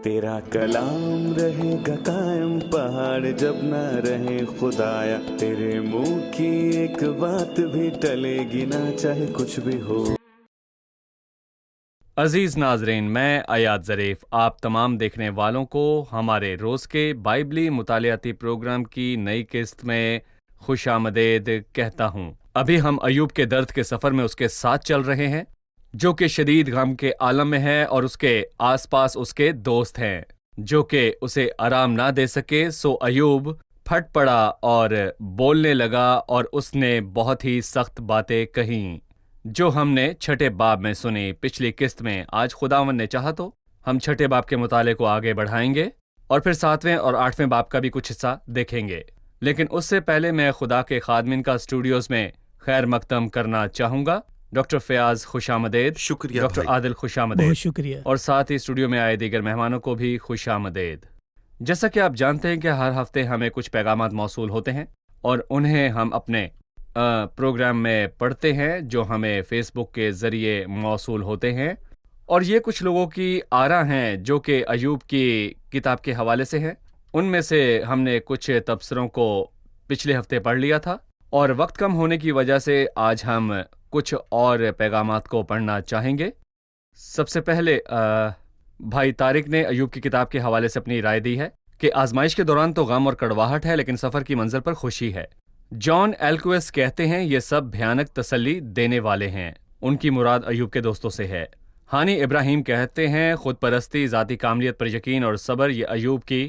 تیرا کلام رہے گا قائم پہاڑ جب نہ رہے خدایا، تیرے منہ کی ایک بات بھی ٹلے گی نہ چاہے کچھ بھی ہو۔ عزیز ناظرین، میں ایاد ظریف آپ تمام دیکھنے والوں کو ہمارے روز کے بائبلی مطالعاتی پروگرام کی نئی قسط میں خوش آمدید کہتا ہوں۔ ابھی ہم ایوب کے درد کے سفر میں اس کے ساتھ چل رہے ہیں، جو کہ شدید غم کے عالم میں ہے، اور اس کے آس پاس اس کے دوست ہیں جو کہ اسے آرام نہ دے سکے۔ سو ایوب پھٹ پڑا اور بولنے لگا، اور اس نے بہت ہی سخت باتیں کہیں جو ہم نے چھٹے باب میں سنی پچھلی قسط میں۔ آج خداوند نے چاہا تو ہم چھٹے باب کے مطالعے کو آگے بڑھائیں گے، اور پھر 7ویں اور 8ویں باب کا بھی کچھ حصہ دیکھیں گے۔ لیکن اس سے پہلے میں خدا کے خادمین کا اسٹوڈیوز میں خیر مقدم کرنا چاہوں گا۔ ڈاکٹر فیاض خوش آمدید، شکریہ ڈاکٹر بھائی، عادل خوش آمدید، بہت شکریہ۔ اور ساتھ ہی اسٹوڈیو میں آئے دیگر مہمانوں کو بھی خوش آمدید۔ جیسا کہ آپ جانتے ہیں کہ ہر ہفتے ہمیں کچھ پیغامات موصول ہوتے ہیں، اور انہیں ہم اپنے پروگرام میں پڑھتے ہیں جو ہمیں فیس بک کے ذریعے موصول ہوتے ہیں، اور یہ کچھ لوگوں کی آراء ہیں جو کہ ایوب کی کتاب کے حوالے سے ہیں۔ ان میں سے ہم نے کچھ تبصروں کو پچھلے ہفتے پڑھ لیا تھا، اور وقت کم ہونے کی وجہ سے آج ہم کچھ اور پیغامات کو پڑھنا چاہیں گے۔ سب سے پہلے بھائی طارق نے ایوب کی کتاب کے حوالے سے اپنی رائے دی ہے کہ آزمائش کے دوران تو غم اور کڑواہٹ ہے، لیکن سفر کی منزل پر خوشی ہے۔ جان ایلکویس کہتے ہیں یہ سب بھیانک تسلی دینے والے ہیں۔ ان کی مراد ایوب کے دوستوں سے ہے۔ ہانی ابراہیم کہتے ہیں خود پرستی، ذاتی کاملیت پر یقین اور صبر یہ ایوب کی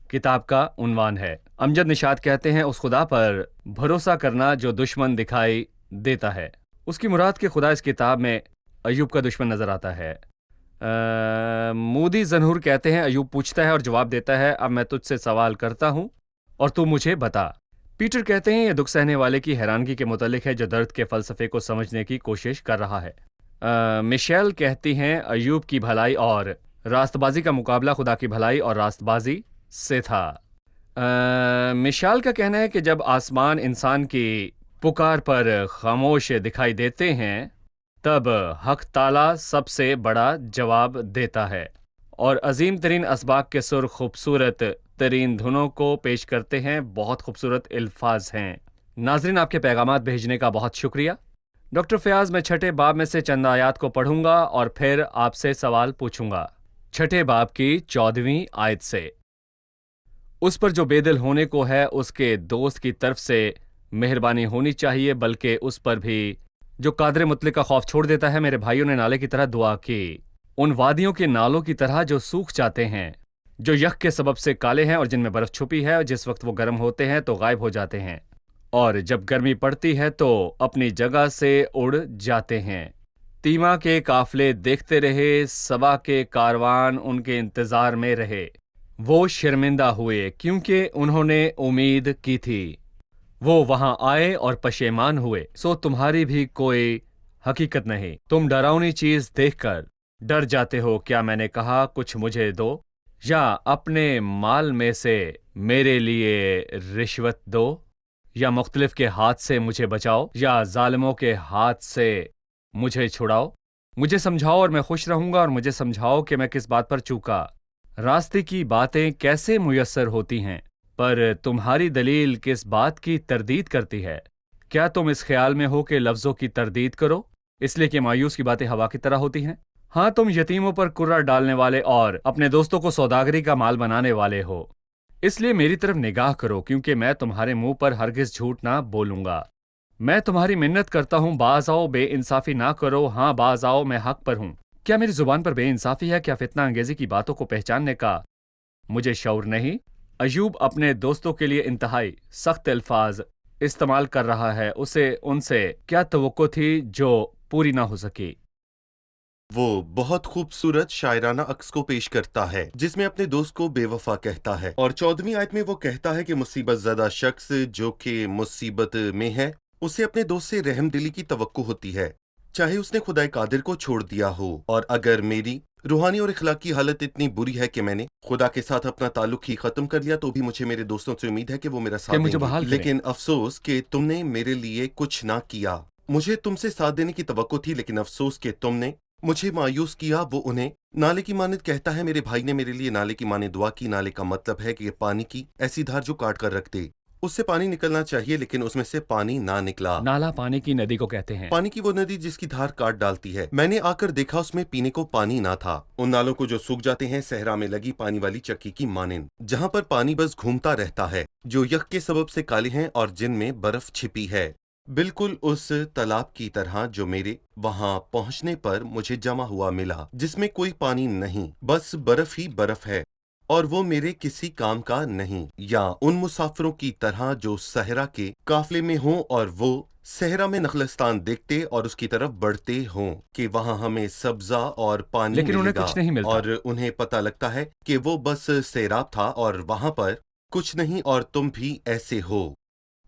کتاب کا عنوان ہے۔ امجد نشاد کہتے ہیں اس خدا پر بھروسہ کرنا جو دشمن دکھائی دیتا ہے۔ اس کی مراد کہ خدا اس کتاب میں ایوب کا دشمن نظر آتا ہے۔ مودی زنہور کہتے ہیں ایوب پوچھتا ہے اور جواب دیتا ہے، اب میں تجھ سے سوال کرتا ہوں اور تو مجھے بتا۔ پیٹر کہتے ہیں یہ دکھ سہنے والے کی حیرانگی کے متعلق ہے جو درد کے فلسفے کو سمجھنے کی کوشش کر رہا ہے۔ مشیل کہتی ہیں ایوب کی بھلائی اور راست بازی کا مقابلہ خدا کی بھلائی اور راست بازی سے تھا۔ مشال کا کہنا ہے کہ جب آسمان انسان کی پکار پر خاموش دکھائی دیتے ہیں تب حق تعالی سب سے بڑا جواب دیتا ہے، اور عظیم ترین اسباق کے سر خوبصورت ترین دھنوں کو پیش کرتے ہیں۔ بہت خوبصورت الفاظ ہیں۔ ناظرین، آپ کے پیغامات بھیجنے کا بہت شکریہ۔ ڈاکٹر فیاض، میں چھٹے باب میں سے چند آیات کو پڑھوں گا اور پھر آپ سے سوال پوچھوں گا۔ چھٹے باب کی 14ویں آیت سے، اس پر جو بے دل ہونے کو ہے اس کے دوست کی طرف سے مہربانی ہونی چاہیے، بلکہ اس پر بھی جو قادر مطلق کا خوف چھوڑ دیتا ہے۔ میرے بھائیوں نے نالے کی طرح دعا کی، ان وادیوں کے نالوں کی طرح جو سوکھ جاتے ہیں، جو یخ کے سبب سے کالے ہیں اور جن میں برف چھپی ہے، اور جس وقت وہ گرم ہوتے ہیں تو غائب ہو جاتے ہیں، اور جب گرمی پڑتی ہے تو اپنی جگہ سے اڑ جاتے ہیں۔ تیما کے قافلے دیکھتے رہے، سبا کے کاروان ان کے انتظار میں رہے۔ وہ شرمندہ ہوئے کیونکہ انہوں نے امید کی تھی۔ وہ وہاں آئے اور پشیمان ہوئے۔ سو تمہاری بھی کوئی حقیقت نہیں، تم ڈراؤنی چیز دیکھ کر ڈر جاتے ہو۔ کیا میں نے کہا کچھ مجھے دو، یا اپنے مال میں سے میرے لیے رشوت دو، یا مختلف کے ہاتھ سے مجھے بچاؤ، یا ظالموں کے ہاتھ سے مجھے چھڑاؤ۔ مجھے سمجھاؤ اور میں خوش رہوں گا، اور مجھے سمجھاؤ کہ میں کس بات پر چوکا۔ راستے کی باتیں کیسے میسر ہوتی ہیں، پر تمہاری دلیل کس بات کی تردید کرتی ہے؟ کیا تم اس خیال میں ہو کہ لفظوں کی تردید کرو، اس لیے کہ مایوس کی باتیں ہوا کی طرح ہوتی ہیں؟ ہاں، تم یتیموں پر کرہ ڈالنے والے اور اپنے دوستوں کو سوداگری کا مال بنانے والے ہو۔ اس لیے میری طرف نگاہ کرو، کیونکہ میں تمہارے منہ پر ہرگز جھوٹ نہ بولوں گا۔ میں تمہاری منت کرتا ہوں، باز آؤ، بے انصافی نہ کرو، ہاں باز آؤ، میں حق پر ہوں۔ کیا میری زبان پر بے انصافی ہے؟ کیا فتنہ انگیزی کی باتوں کو پہچاننے کا مجھے شعور نہیں؟ ایوب اپنے دوستوں کے لیے انتہائی سخت الفاظ استعمال کر رہا ہے۔ اسے ان سے کیا توقع تھی جو پوری نہ ہو سکی؟ وہ بہت خوبصورت شاعرانہ عکس کو پیش کرتا ہے جس میں اپنے دوست کو بے وفا کہتا ہے، اور 14ویں آیت میں وہ کہتا ہے کہ مصیبت زدہ شخص جو کہ مصیبت میں ہے اسے اپنے دوست سے رحم دلی کی توقع ہوتی ہے، چاہے اس نے خدائے قادر کو چھوڑ دیا ہو۔ اور اگر میری روحانی اور اخلاقی حالت اتنی بری ہے کہ میں نے خدا کے ساتھ اپنا تعلق ہی ختم کر لیا، تو بھی مجھے میرے دوستوں سے امید ہے کہ وہ میرا ساتھ مجھے دیں بحال گے۔ کریں۔ لیکن افسوس کہ تم نے میرے لیے کچھ نہ کیا۔ مجھے تم سے ساتھ دینے کی توقع تھی، لیکن افسوس کہ تم نے مجھے مایوس کیا وہ انہیں نالے کی مانند کہتا ہے. میرے بھائی نے میرے لیے نالے کی مانند دعا کی. نالے کا مطلب ہے کہ پانی کی ایسی دھار جو کاٹ کر رکھ دے. اس سے پانی نکلنا چاہیے لیکن اس میں سے پانی نہ نکلا. نالا پانی کی ندی کو کہتے ہیں. پانی کی وہ ندی جس کی دھار کاٹ ڈالتی ہے. میں نے آ کر دیکھا اس میں پینے کو پانی نہ تھا. ان نالوں کو جو سوکھ جاتے ہیں صحرا میں لگی پانی والی چکی کی مانند، جہاں پر پانی بس گھومتا رہتا ہے، جو یخ کے سبب سے کالے ہیں اور جن میں برف چھپی ہے. بالکل اس تالاب کی طرح جو میرے وہاں پہنچنے پر مجھے جمع ہوا ملا، جس میں کوئی پانی نہیں، بس برف ہی برف ہے، اور وہ میرے کسی کام کا نہیں. یا ان مسافروں کی طرح جو صحرا کے قافلے میں ہوں اور وہ صحرا میں نخلستان دیکھتے اور اس کی طرف بڑھتے ہوں کہ وہاں ہمیں سبزہ اور پانی لیکن ملے انہیں گا، کچھ نہیں ملتا. اور انہیں پتہ لگتا ہے کہ وہ بس سیراب تھا اور وہاں پر کچھ نہیں، اور تم بھی ایسے ہو.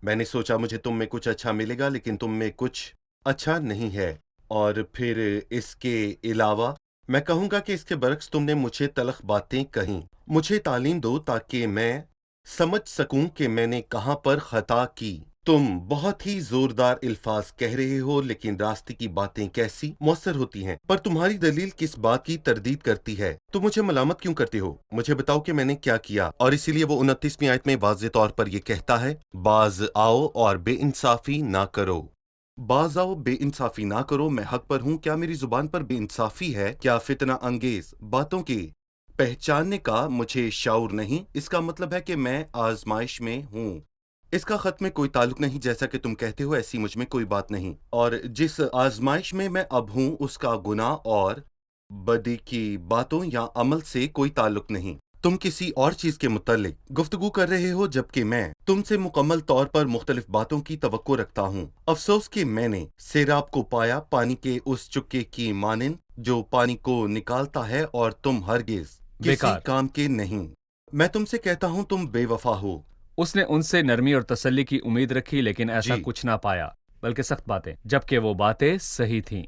میں نے سوچا مجھے تم میں کچھ اچھا ملے گا لیکن تم میں کچھ اچھا نہیں ہے. اور پھر اس کے علاوہ میں کہوں گا کہ اس کے برعکس تم نے مجھے تلخ باتیں کہیں. مجھے تعلیم دو تاکہ میں سمجھ سکوں کہ میں نے کہاں پر خطا کی. تم بہت ہی زوردار الفاظ کہہ رہے ہو لیکن راستے کی باتیں کیسی مؤثر ہوتی ہیں. پر تمہاری دلیل کس بات کی تردید کرتی ہے؟ تم مجھے ملامت کیوں کرتے ہو؟ مجھے بتاؤ کہ میں نے کیا کیا. اور اسی لیے وہ 29ویں آیت میں واضح طور پر یہ کہتا ہے، باز آؤ اور بے انصافی نہ کرو. باز آؤ، بے انصافی نہ کرو. میں حق پر ہوں. کیا میری زبان پر بے انصافی ہے؟ کیا فتنہ انگیز باتوں کے پہچاننے کا مجھے شعور نہیں؟ اس کا مطلب ہے کہ میں آزمائش میں ہوں. اس کا خط میں کوئی تعلق نہیں. جیسا کہ تم کہتے ہو ایسی مجھ میں کوئی بات نہیں. اور جس آزمائش میں میں اب ہوں اس کا گناہ اور بدی کی باتوں یا عمل سے کوئی تعلق نہیں. تم کسی اور چیز کے متعلق گفتگو کر رہے ہو جبکہ میں تم سے مکمل طور پر مختلف باتوں کی توقع رکھتا ہوں. افسوس کہ میں نے سیراب کو پایا، پانی کے اس چکے کی مانند جو پانی کو نکالتا ہے، اور تم ہرگز کسی بیکار. کام کے نہیں. میں تم سے کہتا ہوں تم بے وفا ہو. اس نے ان سے نرمی اور تسلی کی امید رکھی لیکن ایسا جی. کچھ نہ پایا بلکہ سخت باتیں، جبکہ وہ باتیں صحیح تھیں.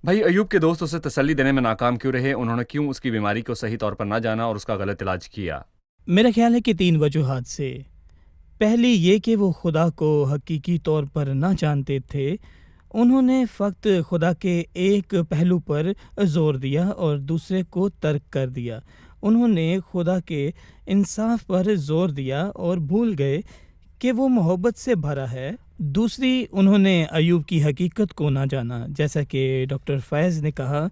بھائی ایوب کے دوست اسے تسلی دینے میں ناکام کیوں رہے؟ انہوں نے کیوں اس کی بیماری کو صحیح طور پر نہ جانا اور اس کا غلط علاج کیا؟ میرا خیال ہے کہ 3 وجوہات سے. پہلی یہ کہ وہ خدا کو حقیقی طور پر نہ جانتے تھے. انہوں نے فقط خدا کے ایک پہلو پر زور دیا اور دوسرے کو ترک کر دیا. انہوں نے خدا کے انصاف پر زور دیا اور بھول گئے کہ وہ محبت سے بھرا ہے. دوسری، انہوں نے ایوب کی حقیقت کو نہ جانا. جیسا کہ ڈاکٹر فیض نے کہا،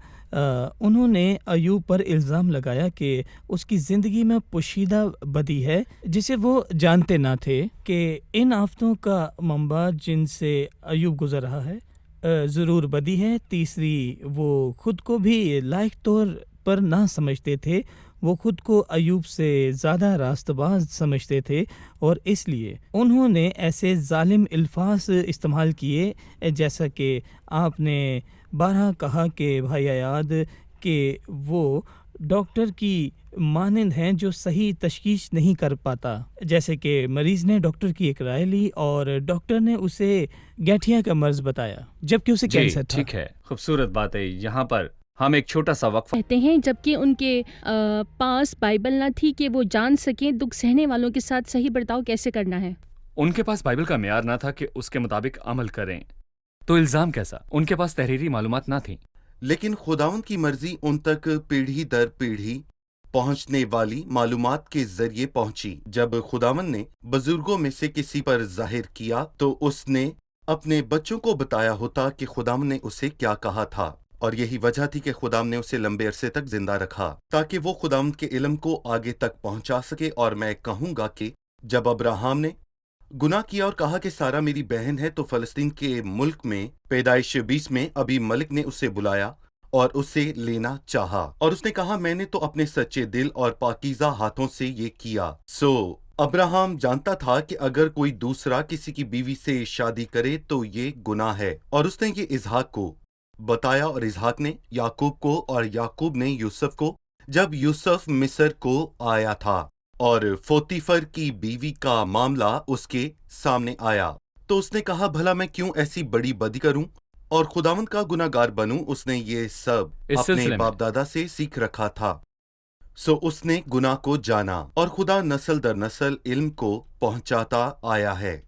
انہوں نے ایوب پر الزام لگایا کہ اس کی زندگی میں پوشیدہ بدی ہے جسے وہ جانتے نہ تھے کہ ان آفتوں کا منبع جن سے ایوب گزر رہا ہے ضرور بدی ہے. تیسری، وہ خود کو بھی لائق طور پر نہ سمجھتے تھے. وہ خود کو ایوب سے زیادہ راست باز سمجھتے تھے اور اس لیے انہوں نے ایسے ظالم الفاظ استعمال کیے جیسا کہ آپ نے بارہا کہا کہ بھائی ایاد کہ وہ ڈاکٹر کی مانند ہیں جو صحیح تشخیص نہیں کر پاتا. جیسے کہ مریض نے ڈاکٹر کی ایک رائے لی اور ڈاکٹر نے اسے گٹھیا کا مرض بتایا جبکہ اسے کینسر تھا. ٹھیک ہے، خوبصورت بات ہے. یہاں پر ہم ایک چھوٹا سا وقفہ کہتے ہیں جبکہ ان کے پاس بائبل نہ تھی کہ وہ جان سکیں دکھ سہنے والوں کے ساتھ صحیح برتاؤ کیسے کرنا ہے. ان کے پاس بائبل کا معیار نہ تھا کہ اس کے مطابق عمل کریں، تو الزام کیسا؟ ان کے پاس تحریری معلومات نہ تھیں. لیکن خداوند کی مرضی ان تک پیڑھی در پیڑھی پہنچنے والی معلومات کے ذریعے پہنچی. جب خداوند نے بزرگوں میں سے کسی پر ظاہر کیا تو اس نے اپنے بچوں کو بتایا ہوتا کہ خداوند نے اسے کیا کہا تھا، اور یہی وجہ تھی کہ خداوند نے اسے لمبے عرصے تک زندہ رکھا تاکہ وہ خداوند کے علم کو آگے تک پہنچا سکے. اور میں کہوں گا کہ جب ابراہام نے گناہ کیا اور کہا کہ سارا میری بہن ہے، تو فلسطین کے ملک میں پیدائش 20 میں ابھی ملک نے اسے بلایا اور اسے لینا چاہا، اور اس نے کہا میں نے تو اپنے سچے دل اور پاکیزہ ہاتھوں سے یہ کیا. ابراہام جانتا تھا کہ اگر کوئی دوسرا کسی کی بیوی سے شادی کرے تو یہ گناہ ہے، اور اس نے یہ اسحاق کو بتایا اور اسحاق نے یعقوب کو اور یعقوب نے یوسف کو. جب یوسف مصر کو آیا تھا اور فوتیفر کی بیوی کا معاملہ اس کے سامنے آیا تو اس نے کہا بھلا میں کیوں ایسی بڑی بدی کروں اور خداوند کا گناہ گار بنوں. اس نے یہ سب اپنے باپ دادا سے سیکھ رکھا تھا. اس نے گناہ کو جانا اور خدا نسل در نسل علم کو پہنچاتا آیا ہے.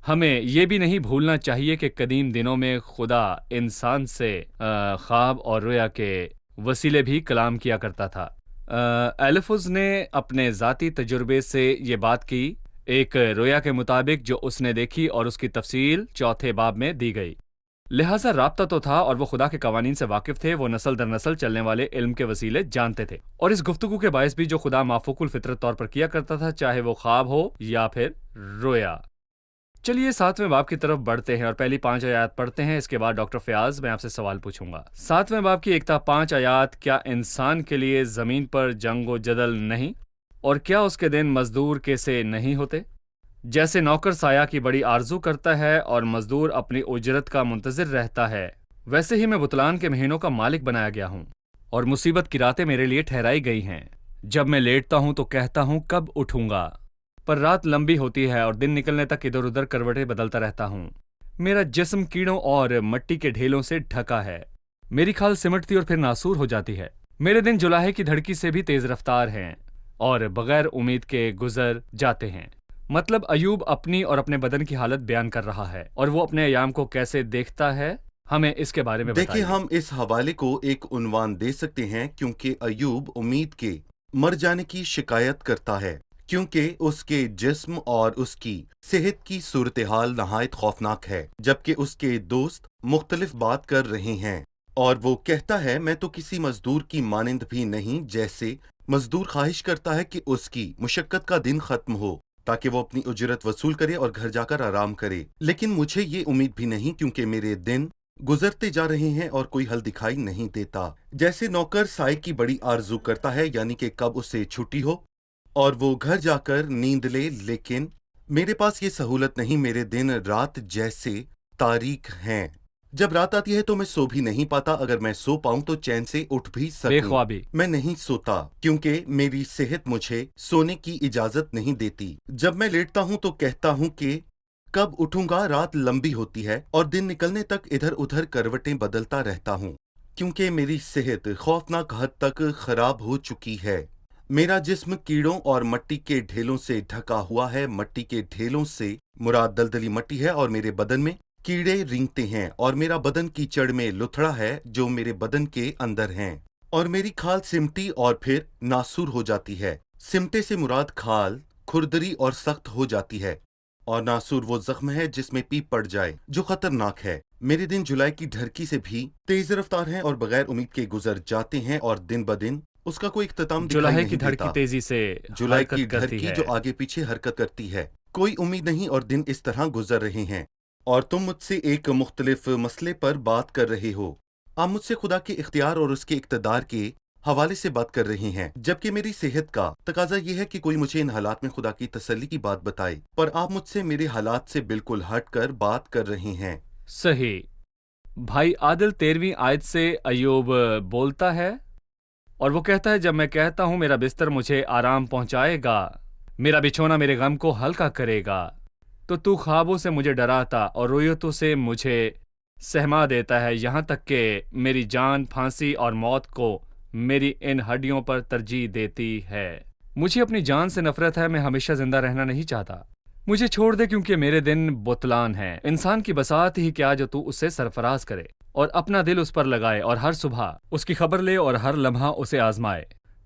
ہمیں یہ بھی نہیں بھولنا چاہیے کہ قدیم دنوں میں خدا انسان سے خواب اور رویا کے وسیلے بھی کلام کیا کرتا تھا۔ ایلفز نے اپنے ذاتی تجربے سے یہ بات کی، ایک رویا کے مطابق جو اس نے دیکھی اور اس کی تفصیل 4 باب میں دی گئی۔ لہٰذا رابطہ تو تھا اور وہ خدا کے قوانین سے واقف تھے، وہ نسل در نسل چلنے والے علم کے وسیلے جانتے تھے، اور اس گفتگو کے باعث بھی جو خدا مافوق الفطرت طور پر کیا کرتا تھا، چاہے وہ خواب ہو یا پھر رویا۔ چلیے 7ویں باب کی طرف بڑھتے ہیں اور پہلی 5 آیات پڑھتے ہیں، اس کے بعد ڈاکٹر فیاض میں آپ سے سوال پوچھوں گا۔ 7ویں باب کی 1 تا 5 آیات، کیا انسان کے لیے زمین پر جنگ و جدل نہیں، اور کیا اس کے دن مزدور کے سے نہیں ہوتے؟ جیسے نوکر سایہ کی بڑی آرزو کرتا ہے اور مزدور اپنی اجرت کا منتظر رہتا ہے، ویسے ہی میں بطلان کے مہینوں کا مالک بنایا گیا ہوں، اور مصیبت کی راتیں میرے لیے ٹھہرائی گئی ہیں۔ جب میں لیٹتا ہوں تو کہتا ہوں کب اٹھوں گا، پر رات لمبی ہوتی ہے اور دن نکلنے تک ادھر ادھر کروٹیں بدلتا رہتا ہوں۔ میرا جسم کیڑوں اور مٹی کے ڈھیلوں سے ڈھکا ہے، میری کھال سمٹتی اور پھر ناسور ہو جاتی ہے۔ میرے دن جلاہے کی دھڑکی سے بھی تیز رفتار ہیں اور بغیر امید کے گزر جاتے ہیں۔ مطلب ایوب اپنی اور اپنے بدن کی حالت بیان کر رہا ہے، اور وہ اپنے ایام کو کیسے دیکھتا ہے، ہمیں اس کے بارے میں بتائیے۔ دیکھیں، ہم اس حوالے کو ایک عنوان دے سکتے ہیں، کیونکہ ایوب امید کے مر جانے کی شکایت کرتا ہے، کیونکہ اس کے جسم اور اس کی صحت کی صورتحال نہایت خوفناک ہے، جبکہ اس کے دوست مختلف بات کر رہے ہیں، اور وہ کہتا ہے میں تو کسی مزدور کی مانند بھی نہیں، جیسے مزدور خواہش کرتا ہے کہ اس کی مشقت کا دن ختم ہو تاکہ وہ اپنی اجرت وصول کرے اور گھر جا کر آرام کرے، لیکن مجھے یہ امید بھی نہیں، کیونکہ میرے دن گزرتے جا رہے ہیں اور کوئی حل دکھائی نہیں دیتا۔ جیسے نوکر سائے کی بڑی آرزو کرتا ہے، یعنی کہ کب اسے چھٹی ہو اور وہ گھر جا کر نیند لے، لیکن میرے پاس یہ سہولت نہیں، میرے دن رات جیسے تاریک ہیں۔ جب رات آتی ہے تو میں سو بھی نہیں پاتا، اگر میں سو پاؤں تو چین سے اٹھ بھی بے سکوں۔ خوابی۔ میں نہیں سوتا کیونکہ میری صحت مجھے سونے کی اجازت نہیں دیتی۔ جب میں لیٹتا ہوں تو کہتا ہوں کہ کب اٹھوں گا، رات لمبی ہوتی ہے اور دن نکلنے تک ادھر ادھر کروٹیں بدلتا رہتا ہوں، کیونکہ میری صحت خوفناک حد تک خراب ہو چکی ہے۔ میرا جسم کیڑوں اور مٹی کے ڈھیلوں سے ڈھکا ہوا ہے۔ مٹی کے ڈھیلوں سے مراد دلدلی مٹی ہے، اور میرے بدن میں کیڑے رینگتے ہیں، اور میرا بدن کیچڑ میں لتھڑا ہے جو میرے بدن کے اندر ہیں، اور میری کھال سمٹی اور پھر ناسور ہو جاتی ہے۔ سمٹے سے مراد کھال کھردری اور سخت ہو جاتی ہے، اور ناسور وہ زخم ہے جس میں پیپ پڑ جائے، جو خطرناک ہے۔ میرے دن جولائی کی دھڑکی سے بھی تیز رفتار ہیں اور بغیر امید کے گزر جاتے ہیں، اور دن بدن اس کا کوئی اختتام دکھائی جولاہے نہیں کی دھڑکی دیتا۔ تیزی سے جولائی کی حرکت کرتی دھڑکی ہے۔ جو آگے پیچھے حرکت کرتی ہے، کوئی امید نہیں، اور دن اس طرح گزر رہے ہیں، اور تم مجھ سے ایک مختلف مسئلے پر بات کر رہے ہو۔ آپ مجھ سے خدا کے اختیار اور اس کے اقتدار کے حوالے سے بات کر رہے ہیں، جبکہ میری صحت کا تقاضا یہ ہے کہ کوئی مجھے ان حالات میں خدا کی تسلی کی بات بتائے، پر آپ مجھ سے میرے حالات سے بالکل ہٹ کر بات کر رہے ہیں۔ صحیح۔ بھائی عادل 13ویں آیت سے ایوب بولتا ہے، اور وہ کہتا ہے جب میں کہتا ہوں میرا بستر مجھے آرام پہنچائے گا، میرا بچھونا میرے غم کو ہلکا کرے گا، تو خوابوں سے مجھے ڈراتا اور رویتوں سے مجھے سہما دیتا ہے، یہاں تک کہ میری جان پھانسی اور موت کو میری ان ہڈیوں پر ترجیح دیتی ہے۔ مجھے اپنی جان سے نفرت ہے، میں ہمیشہ زندہ رہنا نہیں چاہتا، مجھے چھوڑ دے کیونکہ میرے دن بطلان ہیں۔ انسان کی بساط ہی کیا جو تو اس سے سرفراز کرے اور اپنا دل اس پر لگائے، اور ہر صبح اس کی خبر لے اور ہر لمحہ اسے آزمائے۔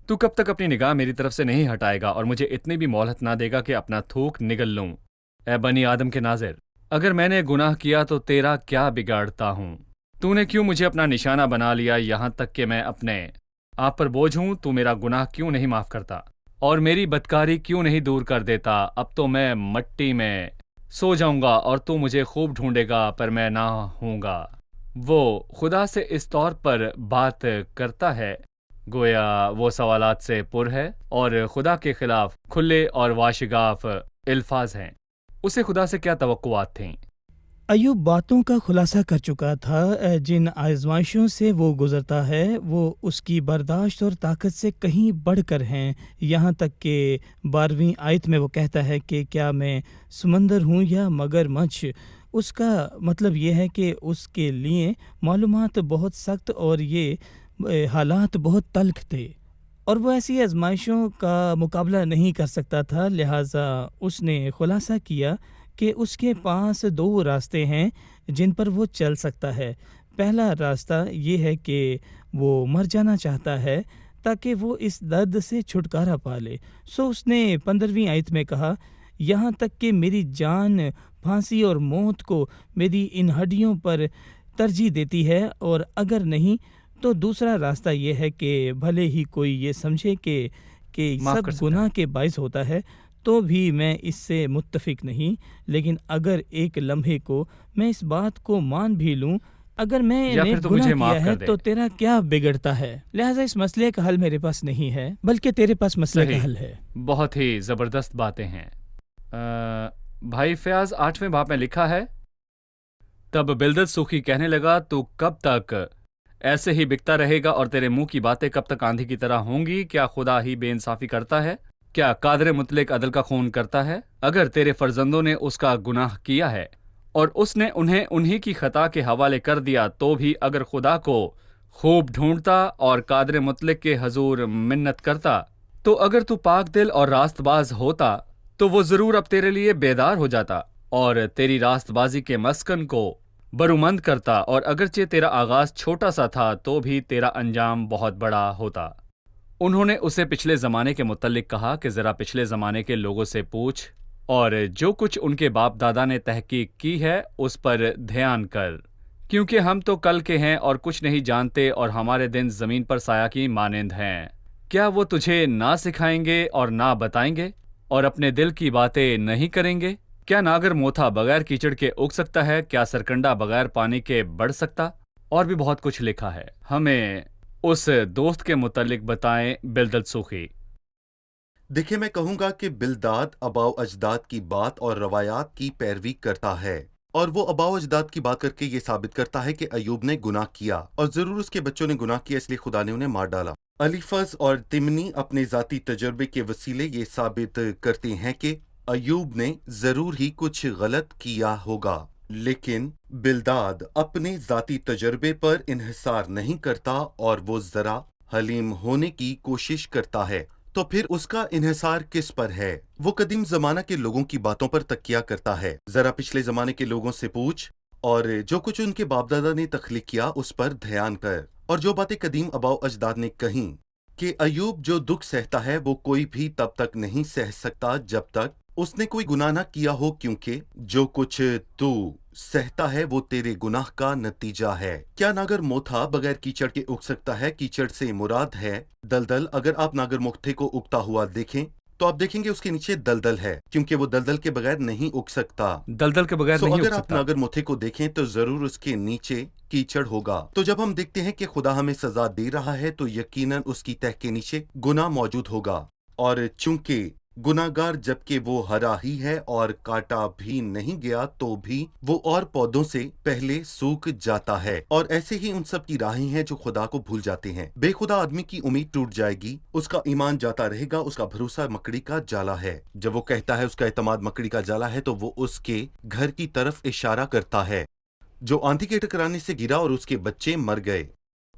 تو کب تک اپنی نگاہ میری طرف سے نہیں ہٹائے گا اور مجھے اتنی بھی مہلت نہ دے گا کہ اپنا تھوک نگل لوں؟ اے بنی آدم کے ناظر، اگر میں نے گناہ کیا تو تیرا کیا بگاڑتا ہوں؟ تو نے کیوں مجھے اپنا نشانہ بنا لیا، یہاں تک کہ میں اپنے آپ پر بوجھ ہوں؟ تو میرا گناہ کیوں نہیں معاف کرتا اور میری بدکاری کیوں نہیں دور کر دیتا؟ اب تو میں مٹی میں سو جاؤں گا اور تو مجھے خوب ڈھونڈے گا، پر میں نہ ہوں گا۔ وہ خدا سے اس طور پر بات کرتا ہے گویا وہ سوالات سے پر ہے، اور خدا کے خلاف کھلے اور واشگاف الفاظ ہیں۔ اسے خدا سے کیا توقعات تھیں؟ ایوب باتوں کا خلاصہ کر چکا تھا۔ جن آزمائشوں سے وہ گزرتا ہے وہ اس کی برداشت اور طاقت سے کہیں بڑھ کر ہیں، یہاں تک کہ 12ویں آیت میں وہ کہتا ہے کہ کیا میں سمندر ہوں یا مگر مچھ۔ اس کا مطلب یہ ہے کہ اس کے لیے معلومات بہت سخت اور یہ حالات بہت تلخ تھے، اور وہ ایسی آزمائشوں کا مقابلہ نہیں کر سکتا تھا، لہٰذا اس نے خلاصہ کیا کہ اس کے پاس 2 راستے ہیں جن پر وہ چل سکتا ہے۔ پہلا راستہ یہ ہے کہ وہ مر جانا چاہتا ہے تاکہ وہ اس درد سے چھٹکارا پا لے۔ سو اس نے 15ویں آیت میں کہا، یہاں تک کہ میری جان پھانسی اور موت کو میری ان ہڈیوں پر ترجیح دیتی ہے، اور اگر نہیں تو دوسرا راستہ یہ ہے کہ بھلے ہی کوئی یہ سمجھے کہ معاف سب کر سکتا گناہ ہے۔ کے باعث ہوتا ہے، تو بھی میں اس سے متفق نہیں، لیکن اگر ایک لمحے کو میں اس بات کو مان بھی لوں، اگر میں یا نے پھر تو گناہ مجھے معاف کیا کر ہے دے۔ تو تیرا کیا بگڑتا ہے؟ لہٰذا اس مسئلے کا حل میرے پاس نہیں ہے، بلکہ تیرے پاس مسئلے کا صحیح، حل ہے۔ بہت ہی زبردست باتیں ہیں۔ بھائی فیاض 8ویں باب میں لکھا ہے، تب بلدد سوخی کہنے لگا، تو کب تک ایسے ہی بکتا رہے گا اور تیرے منہ کی باتیں کب تک آندھی کی طرح ہوں گی؟ کیا خدا ہی بے انصافی کرتا ہے؟ کیا قادر مطلق عدل کا خون کرتا ہے؟ اگر تیرے فرزندوں نے اس کا گناہ کیا ہے اور اس نے انہیں انہی کی خطا کے حوالے کر دیا، تو بھی اگر خدا کو خوب ڈھونڈتا اور قادر مطلق کے حضور منت کرتا، تو اگر تو پاک دل اور راست باز ہوتا تو وہ ضرور اب تیرے لیے بیدار ہو جاتا اور تیری راست بازی کے مسکن کو برومند کرتا، اور اگرچہ تیرا آغاز چھوٹا سا تھا تو بھی تیرا انجام بہت بڑا ہوتا۔ انہوں نے اسے پچھلے زمانے کے متعلق کہا کہ ذرا پچھلے زمانے کے لوگوں سے پوچھ، اور جو کچھ ان کے باپ دادا نے تحقیق کی ہے اس پر دھیان کر، کیونکہ ہم تو کل کے ہیں اور کچھ نہیں جانتے، اور ہمارے دن زمین پر سایہ کی مانند ہیں۔ کیا وہ تجھے نہ سکھائیں گے اور نہ بتائیں گے، اور اپنے دل کی باتیں نہیں کریں گے؟ کیا ناگر موتھا بغیر کیچڑ کے اگ سکتا ہے؟ کیا سرکنڈا بغیر پانی کے بڑھ سکتا؟ اور بھی بہت کچھ لکھا ہے۔ ہمیں اس دوست کے متعلق بتائیں بلدد سوخی۔ دیکھیں، میں کہوں گا کہ بلداد آباؤ اجداد کی بات اور روایات کی پیروی کرتا ہے، اور وہ آباؤ اجداد کی بات کر کے یہ ثابت کرتا ہے کہ ایوب نے گناہ کیا، اور ضرور اس کے بچوں نے گناہ کیا، اس لیے خدا نے انہیں مار ڈالا۔ الیفز اور تمنی اپنے ذاتی تجربے کے وسیلے یہ ثابت کرتے ہیں کہ ایوب نے ضرور ہی کچھ غلط کیا ہوگا، لیکن بلداد اپنے ذاتی تجربے پر انحصار نہیں کرتا اور وہ ذرا حلیم ہونے کی کوشش کرتا ہے۔ تو پھر اس کا انحصار کس پر ہے؟ وہ قدیم زمانہ کے لوگوں کی باتوں پر تکیہ کرتا ہے۔ ذرا پچھلے زمانے کے لوگوں سے پوچھ، اور جو کچھ ان کے باپ دادا نے تخلیق کیا اس پر دھیان کر، اور جو باتیں قدیم آباؤ اجداد نے کہیں کہ ایوب جو دکھ سہتا ہے وہ کوئی بھی تب تک نہیں سہ سکتا جب تک اس نے کوئی گناہ نہ کیا ہو، کیونکہ جو کچھ تو سہتا ہے وہ تیرے گناہ کا نتیجہ ہے۔ کیا ناگر موتھا بغیر کیچڑ کے اگ سکتا ہے؟ کیچڑ سے مراد ہے دلدل۔ اگر آپ ناگر موتھے کو اگتا ہوا دیکھیں تو آپ دیکھیں گے اس کے نیچے دلدل ہے، کیونکہ وہ دلدل کے بغیر نہیں اگ سکتا۔ دلدل کے بغیر نہیں اگر اگ آپ سکتا۔ ناگر موتھے کو دیکھیں تو ضرور اس کے نیچے کیچڑ ہوگا۔ تو جب ہم دیکھتے ہیں کہ خدا ہمیں سزا دے رہا ہے تو یقیناً اس کی تہ کے نیچے گناہ موجود ہوگا، اور چونکہ گناہگار جبکہ وہ ہرا ہی ہے اور کاٹا بھی نہیں گیا تو بھی وہ اور پودوں سے پہلے سوکھ جاتا ہے، اور ایسے ہی ان سب کی راہیں ہیں جو خدا کو بھول جاتے ہیں۔ بے خدا آدمی کی امید ٹوٹ جائے گی، اس کا ایمان جاتا رہے گا، اس کا بھروسہ مکڑی کا جالا ہے۔ جب وہ کہتا ہے اس کا اعتماد مکڑی کا جالا ہے تو وہ اس کے گھر کی طرف اشارہ کرتا ہے جو آندھی کے ٹکرانے سے گرا اور اس کے بچے مر گئے۔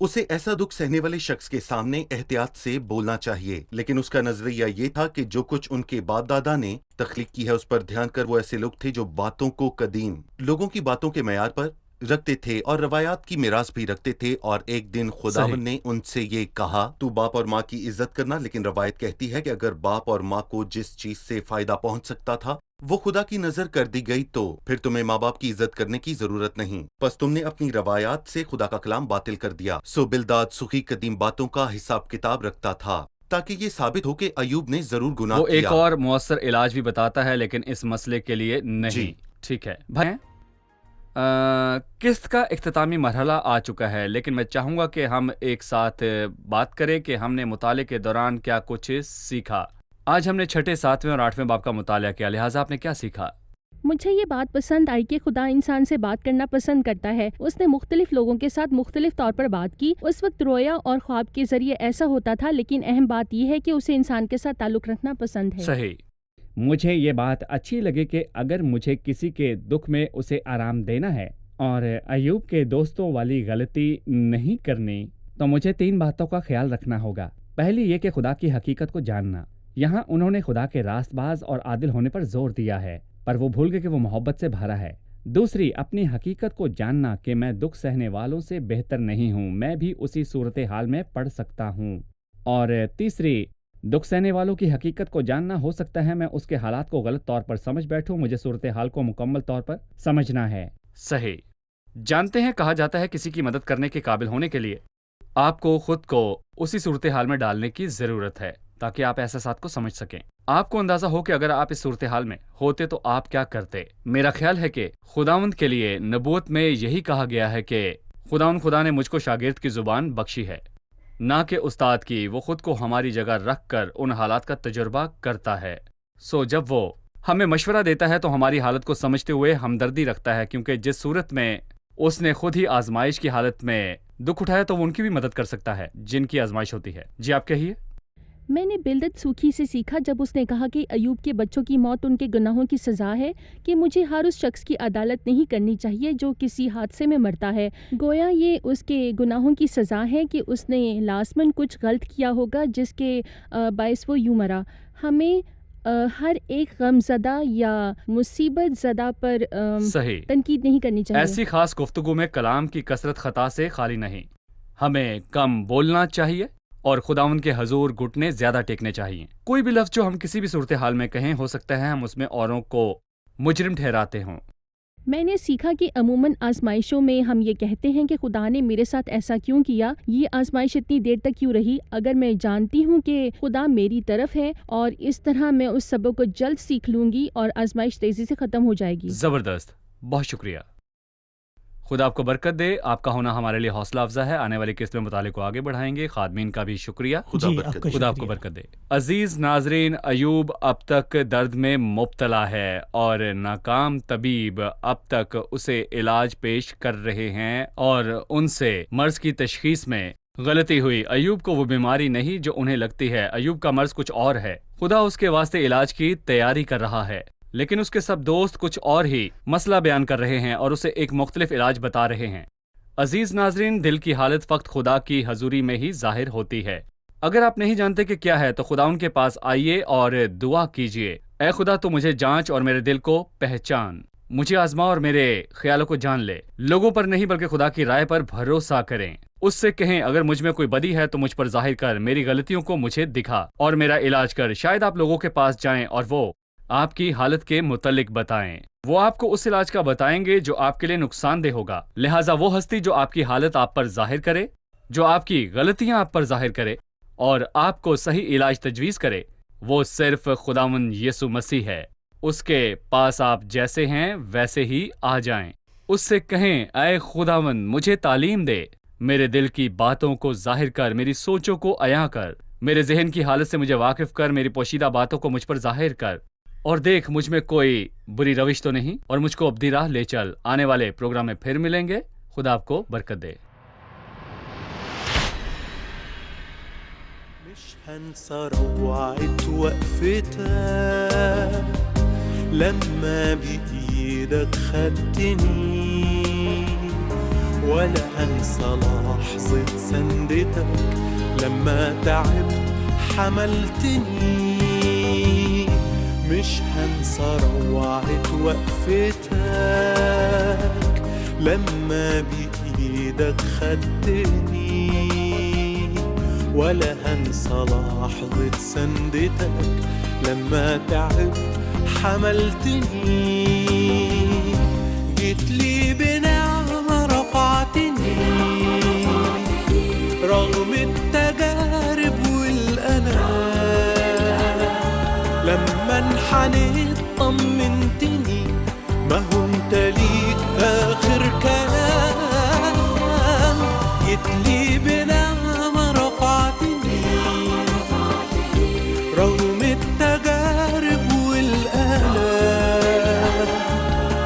اسے ایسا دکھ سہنے والے شخص کے سامنے احتیاط سے بولنا چاہیے، لیکن اس کا نظریہ یہ تھا کہ جو کچھ ان کے باپ دادا نے تخلیق کی ہے اس پر دھیان کر۔ وہ ایسے لوگ تھے جو باتوں کو قدیم لوگوں کی باتوں کے معیار پر رکھتے تھے اور روایات کی میراث بھی رکھتے تھے، اور ایک دن خداوند نے ان سے یہ کہا، تو باپ اور ماں کی عزت کرنا، لیکن روایت کہتی ہے کہ اگر باپ اور ماں کو جس چیز سے فائدہ پہنچ سکتا تھا وہ خدا کی نظر کر دی گئی تو پھر تمہیں ماں باپ کی عزت کرنے کی ضرورت نہیں، پس تم نے اپنی روایات سے خدا کا کلام باطل کر دیا۔ سو بلداد سخی قدیم باتوں کا حساب کتاب رکھتا تھا تاکہ یہ ثابت ہو کہ ایوب نے ضرور گناہ وہ کیا۔ ایک اور مؤثر علاج بھی بتاتا ہے لیکن اس مسئلے کے لیے نہیں۔ جی۔ ٹھیک ہے بھائی، قسط کا اختتامی مرحلہ آ چکا ہے، لیکن میں چاہوں گا کہ ہم ایک ساتھ بات کریں کہ ہم نے مطالعے کے دوران کیا کچھ سیکھا۔ آج ہم نے 6، 7 اور 8 باب کا مطالعہ کیا، لہٰذا آپ نے کیا سیکھا؟ مجھے یہ بات پسند آئی کہ خدا انسان سے بات کرنا پسند کرتا ہے۔ اس نے مختلف لوگوں کے ساتھ مختلف طور پر بات کی۔ اس وقت رویا اور خواب کے ذریعے ایسا ہوتا تھا، لیکن اہم بات یہ ہے کہ اسے انسان کے ساتھ تعلق رکھنا پسند ہے۔ صحیح۔ مجھے یہ بات اچھی لگی کہ اگر مجھے کسی کے دکھ میں اسے آرام دینا ہے اور ایوب کے دوستوں والی غلطی نہیں کرنی تو مجھے 3 باتوں کا خیال رکھنا ہوگا۔ پہلی یہ کہ خدا کی حقیقت کو جاننا۔ یہاں انہوں نے خدا کے راست باز اور عادل ہونے پر زور دیا ہے۔ پر وہ بھول گئے کہ وہ محبت سے بھرا ہے۔ دوسری، اپنی حقیقت کو جاننا کہ میں دکھ سہنے والوں سے بہتر نہیں ہوں، میں بھی اسی صورتحال میں پڑ سکتا ہوں۔ اور تیسری، دکھ سہنے والوں کی حقیقت کو جاننا، ہو سکتا ہے میں اس کے حالات کو غلط طور پر سمجھ بیٹھوں، مجھے صورتحال کو مکمل طور پر سمجھنا ہے۔ صحیح۔ جانتے ہیں، کہا جاتا ہے کسی کی مدد کرنے کے قابل ہونے کے لیے آپ کو خود کو اسی صورتحال میں ڈالنے کی ضرورت ہے تاکہ آپ احساسات کو سمجھ سکیں۔ آپ کو اندازہ ہو کہ اگر آپ اس صورتحال میں ہوتے تو آپ کیا کرتے۔ میرا خیال ہے کہ خداوند کے لیے نبوت میں یہی کہا گیا ہے کہ خدا نے مجھ کو شاگرد کی زبان بخشی ہے، نہ کہ استاد کی۔ وہ خود کو ہماری جگہ رکھ کر ان حالات کا تجربہ کرتا ہے۔ جب وہ ہمیں مشورہ دیتا ہے تو ہماری حالت کو سمجھتے ہوئے ہمدردی رکھتا ہے، کیونکہ جس صورت میں اس نے خود ہی آزمائش کی حالت میں دکھ اٹھایا تو وہ ان کی بھی مدد کر سکتا ہے جن کی آزمائش ہوتی ہے۔ جی آپ کہیے۔ میں نے بلدت سوکھی سے سیکھا جب اس نے کہا کہ ایوب کے بچوں کی موت ان کے گناہوں کی سزا ہے، کہ مجھے ہر اس شخص کی عدالت نہیں کرنی چاہیے جو کسی حادثے میں مرتا ہے، گویا یہ اس کے گناہوں کی سزا ہے کہ اس نے لازماً کچھ غلط کیا ہوگا جس کے باعث وہ یوں مرا۔ ہمیں ہر ایک غم زدہ یا مصیبت زدہ پر صحیح تنقید نہیں کرنی چاہیے۔ ایسی خاص گفتگو میں کلام کی کثرت خطا سے خالی نہیں۔ ہمیں کم بولنا چاہیے اور خداوند کے حضور گھٹنے زیادہ ٹیکنے چاہیے۔ کوئی بھی لفظ جو ہم کسی بھی صورتحال میں کہیں، ہو سکتا ہے ہم اس میں اوروں کو مجرم ٹھہراتے ہوں۔ میں نے سیکھا کہ عموماً آزمائشوں میں ہم یہ کہتے ہیں کہ خدا نے میرے ساتھ ایسا کیوں کیا، یہ آزمائش اتنی دیر تک کیوں رہی۔ اگر میں جانتی ہوں کہ خدا میری طرف ہے اور اس طرح میں اس سبق کو جلد سیکھ لوں گی اور آزمائش تیزی سے ختم ہو جائے گی۔ زبردست، بہت شکریہ۔ خدا آپ کو برکت دے۔ آپ کا ہونا ہمارے لیے حوصلہ افزا ہے۔ آنے والی قسط میں مطالعے کو آگے بڑھائیں گے۔ خادمین کا بھی شکریہ۔ خدا جی، برکت آپ کا دے۔ خدا آپ کو برکت دے۔ عزیز ناظرین، ایوب اب تک درد میں مبتلا ہے اور ناکام طبیب اب تک اسے علاج پیش کر رہے ہیں اور ان سے مرض کی تشخیص میں غلطی ہوئی۔ ایوب کو وہ بیماری نہیں جو انہیں لگتی ہے، ایوب کا مرض کچھ اور ہے۔ خدا اس کے واسطے علاج کی تیاری کر رہا ہے، لیکن اس کے سب دوست کچھ اور ہی مسئلہ بیان کر رہے ہیں اور اسے ایک مختلف علاج بتا رہے ہیں۔ عزیز ناظرین، دل کی حالت فقط خدا کی حضوری میں ہی ظاہر ہوتی ہے۔ اگر آپ نہیں جانتے کہ کیا ہے تو خدا ان کے پاس آئیے اور دعا کیجیے۔ اے خدا، تو مجھے جانچ اور میرے دل کو پہچان، مجھے آزما اور میرے خیالوں کو جان لے۔ لوگوں پر نہیں بلکہ خدا کی رائے پر بھروسہ کریں۔ اس سے کہیں اگر مجھ میں کوئی بدی ہے تو مجھ پر ظاہر کر، میری غلطیوں کو مجھے دکھا اور میرا علاج کر۔ شاید آپ لوگوں کے پاس جائیں اور وہ آپ کی حالت کے متعلق بتائیں۔ وہ آپ کو اس علاج کا بتائیں گے جو آپ کے لیے نقصان دہ ہوگا۔ لہٰذا وہ ہستی جو آپ کی حالت آپ پر ظاہر کرے، جو آپ کی غلطیاں آپ پر ظاہر کرے اور آپ کو صحیح علاج تجویز کرے، وہ صرف خداوند یسوع مسیح ہے۔ اس کے پاس آپ جیسے ہیں ویسے ہی آ جائیں۔ اس سے کہیں، اے خداوند، مجھے تعلیم دے، میرے دل کی باتوں کو ظاہر کر، میری سوچوں کو عیاں کر، میرے ذہن کی حالت سے مجھے واقف کر، میری پوشیدہ باتوں کو مجھ پر ظاہر کر، اور دیکھ مجھ میں کوئی بری روش تو نہیں اور مجھ کو ابدی راہ لے چل۔ آنے والے پروگرام میں پھر ملیں گے۔ خدا آپ کو برکت دے۔ مش هنسى روعة وقفتك لما بإيدك خدتني، ولا هنسى لحظة سندتك لما تعبت حملتني. مش هنسى روعة وقفتك لما بإيدك خدتني، ولا هنسى لحظة سندتك لما تعبت حملتني. جيت لي بنعمة رفعتني رغم التجارب والألام، لما انحنيت طمنتني ما هو انت ليك آخر كلام. جيت لي بنعمة رفعتني رغم التجارب والآلام،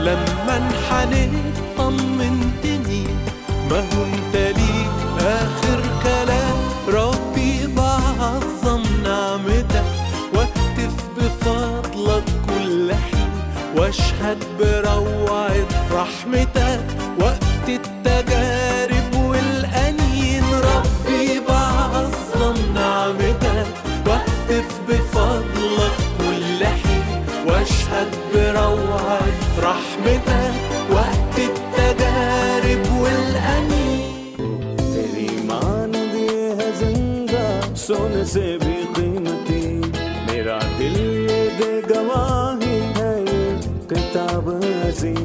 لما انحنيت طمنتني ما هو انت ليك آخر كلام. ربي بعظم نعمتك واكتف بفضلك كل حين، واشهد بروعة رحمتك وقت التجارب والأنين. ربي بعظم نعمتك واكتف بفضلك كل حين، واشهد بروعة دے گواہی ہے یہ کتاب عظیم.